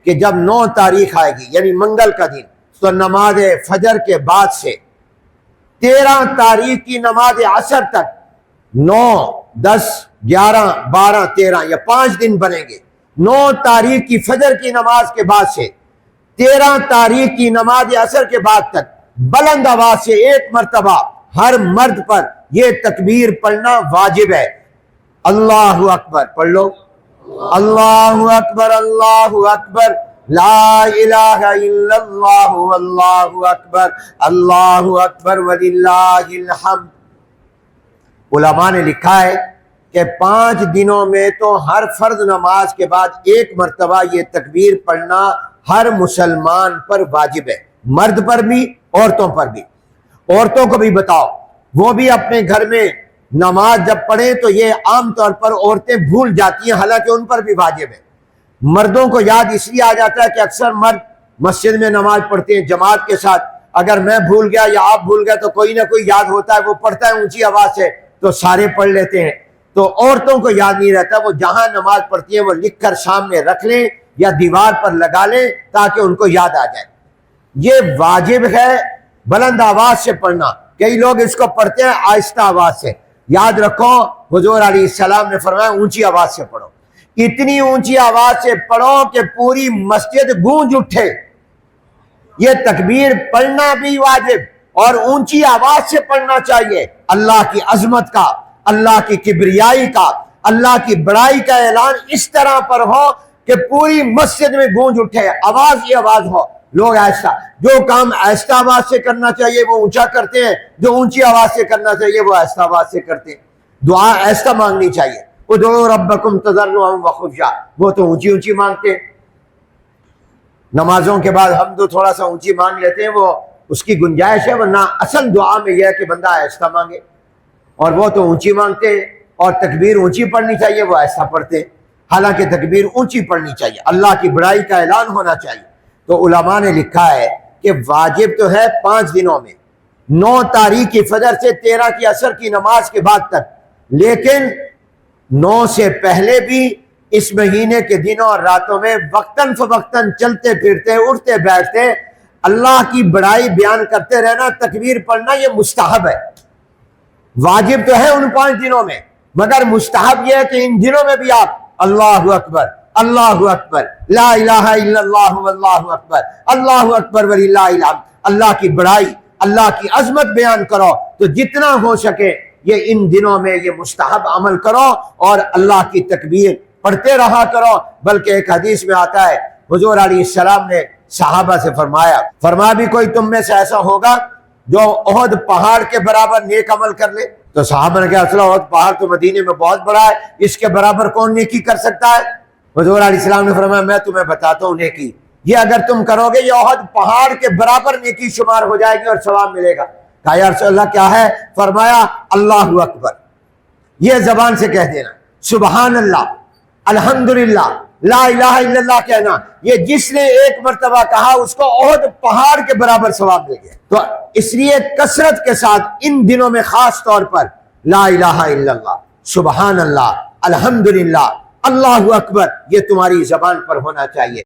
کہ جب 9 تاریخ آئے گی یعنی منگل کا دن، تو نماز فجر کے بعد سے 13 تاریخ کی نماز عصر تک 9 10 11 12 13 یا 5 دن بنیں گے۔ 9 تاریخ کی فجر کی نماز کے بعد سے 13 تاریخ کی نماز عصر کے بعد تک بلند آواز سے ایک مرتبہ ہر مرد پر یہ تکبیر پڑھنا واجب ہے۔ اللہ اکبر پڑھ لو، اللہ اکبر اللہ اکبر، لا الہ الا اللہ واللہ اکبر، اللہ اکبر وللہ الحمد۔ علماء نے لکھا ہے کہ 5 دنوں میں تو ہر فرض نماز کے بعد ایک مرتبہ یہ تکبیر پڑھنا ہر مسلمان پر واجب ہے، مرد پر بھی عورتوں پر بھی۔ عورتوں کو بھی بتاؤ، وہ بھی اپنے گھر میں نماز جب پڑھیں تو یہ عام طور پر عورتیں بھول جاتی ہیں، حالانکہ ان پر بھی واجب ہے۔ مردوں کو یاد اس لیے آ جاتا ہے کہ اکثر مرد مسجد میں نماز پڑھتے ہیں جماعت کے ساتھ، اگر میں بھول گیا یا آپ بھول گئے تو کوئی نہ کوئی یاد ہوتا ہے، وہ پڑھتا ہے اونچی آواز سے تو سارے پڑھ لیتے ہیں۔ تو عورتوں کو یاد نہیں رہتا، وہ جہاں نماز پڑھتی ہیں وہ لکھ کر سامنے رکھ لیں یا دیوار پر لگا لیں تاکہ ان کو یاد آ جائے۔ یہ واجب ہے بلند آواز سے پڑھنا۔ کئی لوگ اس کو پڑھتے ہیں آہستہ آواز سے۔ یاد رکھو حضور علیہ السلام نے فرمایا اونچی آواز سے پڑھو، اتنی اونچی آواز سے پڑھو کہ پوری مسجد گونج اٹھے۔ یہ تکبیر پڑھنا بھی واجب اور اونچی آواز سے پڑھنا چاہیے۔ اللہ کی عظمت کا، اللہ کی کبریائی کا، اللہ کی بڑائی کا اعلان اس طرح پر ہو کہ پوری مسجد میں گونج اٹھے، آواز ہی آواز ہو۔ لوگ ایسا جو کام آہستہ آواز سے کرنا چاہیے وہ اونچا کرتے ہیں، جو اونچی آواز سے کرنا چاہیے وہ آہستہ آواز سے کرتے ہیں۔ دعا ایسا مانگنی چاہیے، ادعوا ربکم تضرعا وخفیا، وہ تو اونچی اونچی مانگتے ہیں۔ نمازوں کے بعد ہم تو تھوڑا سا اونچی مانگ لیتے ہیں، وہ اس کی گنجائش ہے، ورنہ اصل دعا میں یہ ہے کہ بندہ آہستہ مانگے، اور وہ تو اونچی مانگتے ہیں۔ اور تکبیر اونچی پڑھنی چاہیے، وہ آہستہ پڑھتے ہیں، حالانکہ تکبیر اونچی پڑھنی چاہیے، اللہ کی بڑائی کا اعلان ہونا چاہیے۔ تو علماء نے لکھا ہے کہ واجب تو ہے 5 دنوں میں، 9 تاریخ کی فجر سے 13 کی عصر کی نماز کے بعد تک، لیکن 9 سے پہلے بھی اس مہینے کے دنوں اور راتوں میں وقتاً فوقتاً چلتے پھرتے اٹھتے بیٹھتے اللہ کی بڑائی بیان کرتے رہنا، تکبیر پڑھنا یہ مستحب ہے۔ واجب تو ہے ان 5 دنوں میں، مگر مستحب یہ ہے کہ ان دنوں میں بھی آپ اللہ اکبر اللہ اکبر، لا الہ الا اللہ واللہ اکبر، اللہ اکبر وللہ الحمد، اللہ کی بڑائی اللہ کی عظمت بیان کرو۔ تو جتنا ہو سکے یہ ان دنوں میں یہ مستحب عمل کرو اور اللہ کی تکبیر پڑھتے رہا کرو۔ بلکہ ایک حدیث میں آتا ہے حضور علیہ السلام نے صحابہ سے فرمایا بھی کوئی تم میں سے ایسا ہوگا جو احد پہاڑ کے برابر نیک عمل کر لے؟ تو صحابہ نے کہا اصلا احد پہاڑ تو مدینے میں بہت بڑا ہے، اس کے برابر کون نیکی کر سکتا ہے؟ حضور علیہ السلام نے فرمایا میں تمہیں بتاتا ہوں نیکی، یہ اگر تم کرو گے یہ احد پہاڑ کے برابر نیکی شمار ہو جائے گی اور ثواب ملے گا۔ کہا یا رسول اللہ کیا ہے؟ فرمایا اللہ اکبر، یہ زبان سے کہہ دینا، سبحان اللہ، الحمدللہ، لا الہ الا اللہ کہنا، یہ جس نے ایک مرتبہ کہا اس کو احد پہاڑ کے برابر ثواب مل گیا۔ تو اس لیے کثرت کے ساتھ ان دنوں میں خاص طور پر لا الہ الا اللہ، سبحان اللہ، الحمدللہ، اللہ اکبر، یہ تمہاری زبان پر ہونا چاہیے۔